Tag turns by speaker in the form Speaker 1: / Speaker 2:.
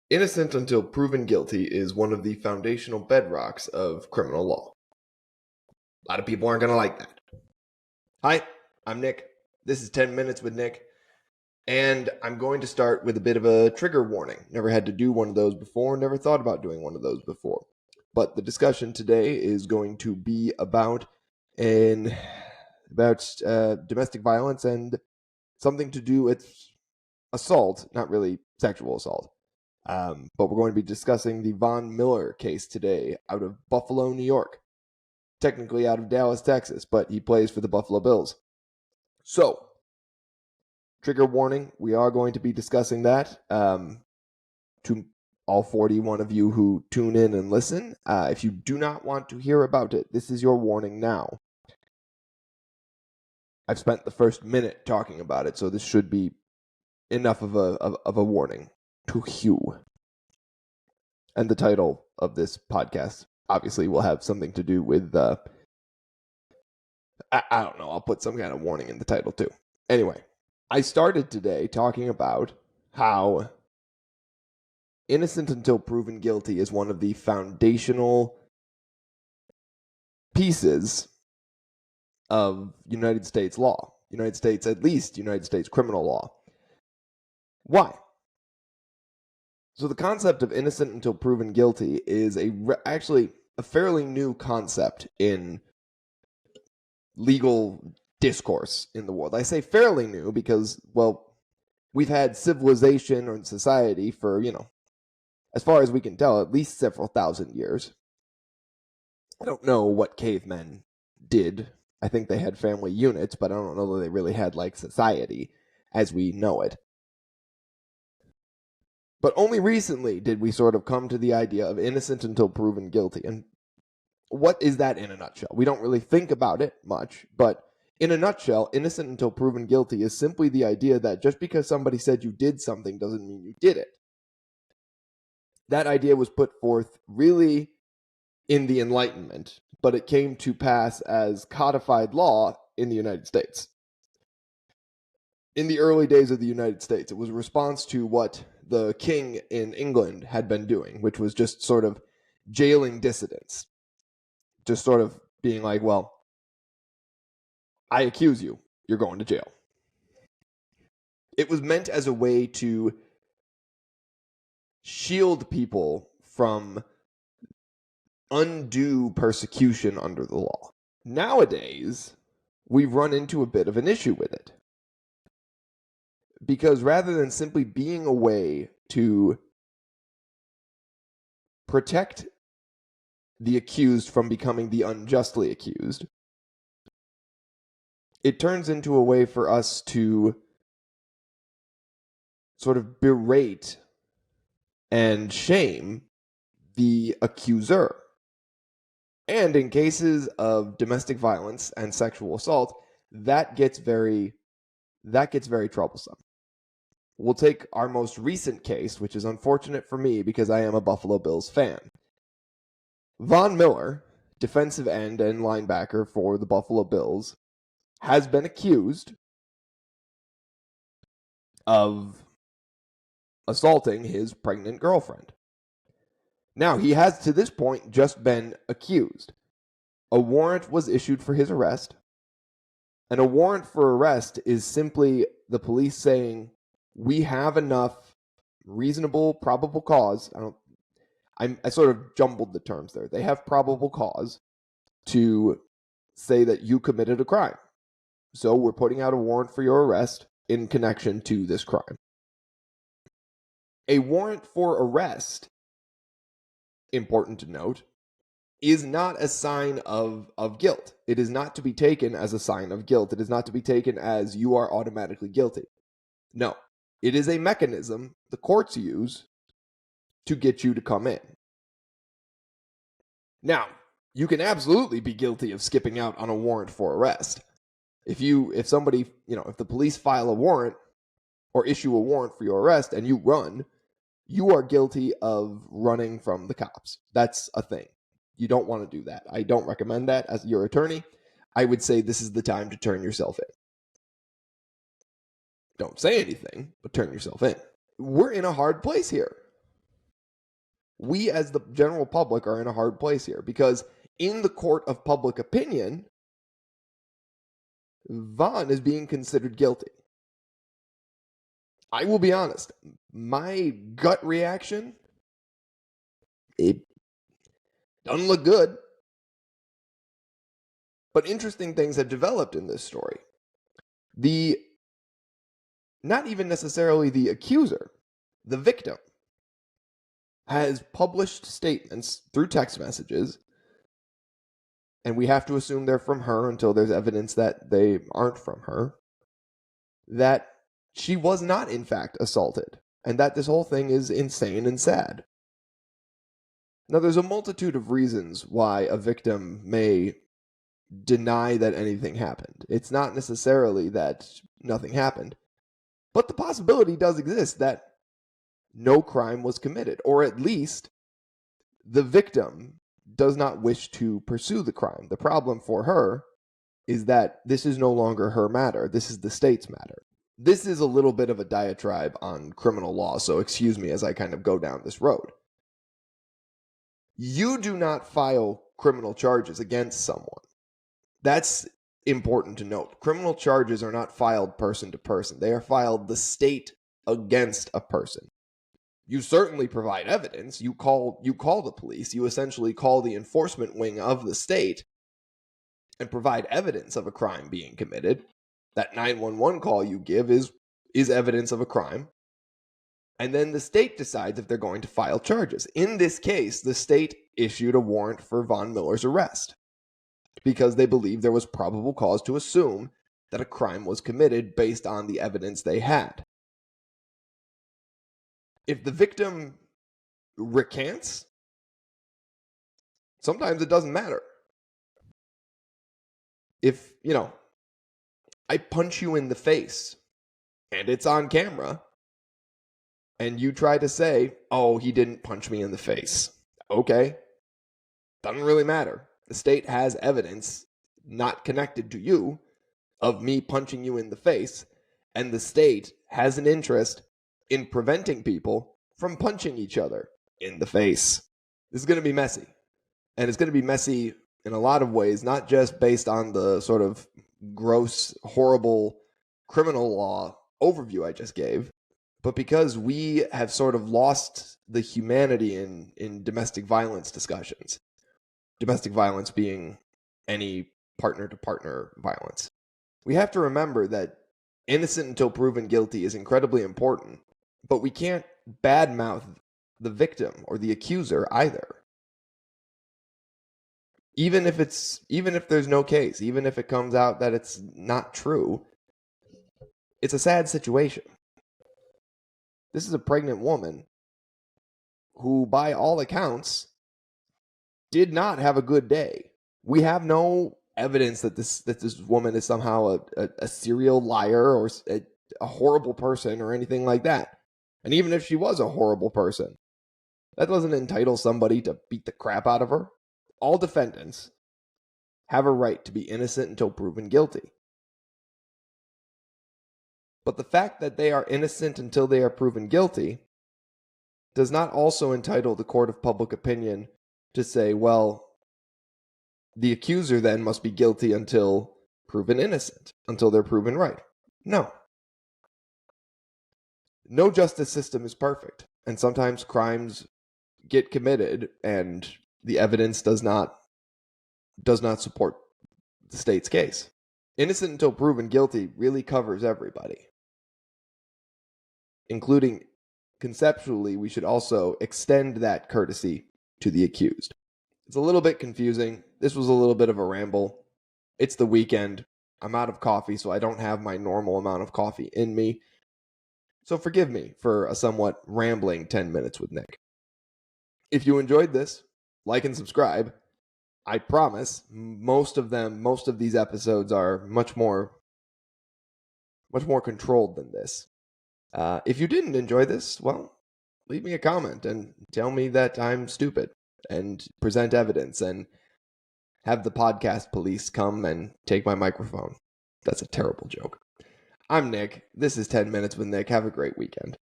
Speaker 1: Innocent until proven guilty is one of the foundational bedrocks of criminal law. A lot of people aren't going to like that. Hi, I'm Nick. This is 10 Minutes with Nick. And I'm going to start with a bit of a trigger warning. Never had to do one of those before, never thought about doing one of those before. But the discussion today is going to be about domestic violence and something to do with assault, not really sexual assault. But we're going to be discussing the Von Miller case today out of Buffalo, New York. Technically out of Dallas, Texas, but he plays for the Buffalo Bills. So, trigger warning, we are going to be discussing that. To all 41 of you who tune in and listen, if you do not want to hear about it, this is your warning now. I've spent the first minute talking about it, so this should be enough of a warning to you. And the title of this podcast obviously will have something to do with, I don't know, I'll put some kind of warning in the title too. Anyway, I started today talking about how innocent until proven guilty is one of the foundational pieces of United States law. United States criminal law. Why? So the concept of innocent until proven guilty is actually a fairly new concept in legal discourse in the world. I say fairly new because, well, we've had civilization or society for, as far as we can tell, at least several thousand years. I don't know what cavemen did. I think they had family units, but I don't know that they really had like society as we know it. But only recently did we sort of come to the idea of innocent until proven guilty. And what is that in a nutshell? We don't really think about it much, but in a nutshell, innocent until proven guilty is simply the idea that just because somebody said you did something doesn't mean you did it. That idea was put forth really in the Enlightenment, but it came to pass as codified law in the United States. In the early days of the United States, it was a response to what the king in England had been doing, which was just sort of jailing dissidents. Just sort of being like, well, I accuse you, you're going to jail. It was meant as a way to shield people from undue persecution under the law. Nowadays, we've run into a bit of an issue with it. Because rather than simply being a way to protect the accused from becoming the unjustly accused, it turns into a way for us to sort of berate and shame the accuser. And in cases of domestic violence and sexual assault, that gets very troublesome. We'll take our most recent case, which is unfortunate for me because I am a Buffalo Bills fan. Von Miller, defensive end and linebacker for the Buffalo Bills, has been accused of assaulting his pregnant girlfriend. Now, he has to this point just been accused. A warrant was issued for his arrest, and a warrant for arrest is simply the police saying, we have enough reasonable, probable cause. I sort of jumbled the terms there. They have probable cause to say that you committed a crime. So we're putting out a warrant for your arrest in connection to this crime. A warrant for arrest, important to note, is not a sign of guilt. It is not to be taken as a sign of guilt. It is not to be taken as you are automatically guilty. No. It is a mechanism the courts use to get you to come in. Now, you can absolutely be guilty of skipping out on a warrant for arrest. If the police file a warrant or issue a warrant for your arrest and you run, you are guilty of running from the cops. That's a thing. You don't want to do that. I don't recommend that as your attorney. I would say this is the time to turn yourself in. Don't say anything, but turn yourself in. We're in a hard place here. we as the general public are in a hard place here, because in the court of public opinion, Vaughn is being considered guilty. I will be honest, my gut reaction, it doesn't look good. But interesting things have developed in this story. Not even necessarily the accuser, the victim, has published statements through text messages, and we have to assume they're from her until there's evidence that they aren't from her, that she was not in fact assaulted, and that this whole thing is insane and sad. Now, there's a multitude of reasons why a victim may deny that anything happened. It's not necessarily that nothing happened, but the possibility does exist that no crime was committed, or at least the victim does not wish to pursue the crime. The problem for her is that this is no longer her matter. This is the state's matter. This is a little bit of a diatribe on criminal law, so excuse me as I kind of go down this road. You do not file criminal charges against someone. That's important to note. Criminal charges are not filed person to person. They are filed the state against a person. You certainly provide evidence. You call the police. You essentially call the enforcement wing of the state and provide evidence of a crime being committed. That 911 call you give is evidence of a crime. And then the state decides if they're going to file charges. In this case, the state issued a warrant for Von Miller's arrest because they believed there was probable cause to assume that a crime was committed based on the evidence they had. If the victim recants, sometimes it doesn't matter. If, I punch you in the face and it's on camera and you try to say, oh, he didn't punch me in the face. Okay. Doesn't really matter. The state has evidence not connected to you of me punching you in the face, and the state has an interest in preventing people from punching each other in the face. This is going to be messy. And it's going to be messy in a lot of ways, not just based on the sort of gross, horrible criminal law overview I just gave, but because we have sort of lost the humanity in domestic violence discussions. Domestic violence being any partner-to-partner violence. We have to remember that innocent until proven guilty is incredibly important, but we can't badmouth the victim or the accuser either. Even if there's no case, even if it comes out that it's not true, it's a sad situation. This is a pregnant woman who, by all accounts, did not have a good day. We have no evidence that this woman is somehow a serial liar or a horrible person or anything like that. And even if she was a horrible person, that doesn't entitle somebody to beat the crap out of her. All defendants have a right to be innocent until proven guilty. But the fact that they are innocent until they are proven guilty does not also entitle the court of public opinion to say, well, the accuser then must be guilty until proven innocent, until they're proven right. No. No justice system is perfect, and sometimes crimes get committed and the evidence does not support the state's case. Innocent until proven guilty really covers everybody, including conceptually, we should also extend that courtesy to the accused. It's a little bit confusing. This was a little bit of a ramble. It's the weekend. I'm out of coffee, so I don't have my normal amount of coffee in me. So forgive me for a somewhat rambling 10 minutes with Nick. If you enjoyed this, like and subscribe. I promise most of these episodes are much more controlled than this. If you didn't enjoy this, well, leave me a comment and tell me that I'm stupid and present evidence and have the podcast police come and take my microphone. That's a terrible joke. I'm Nick. This is 10 Minutes with Nick. Have a great weekend.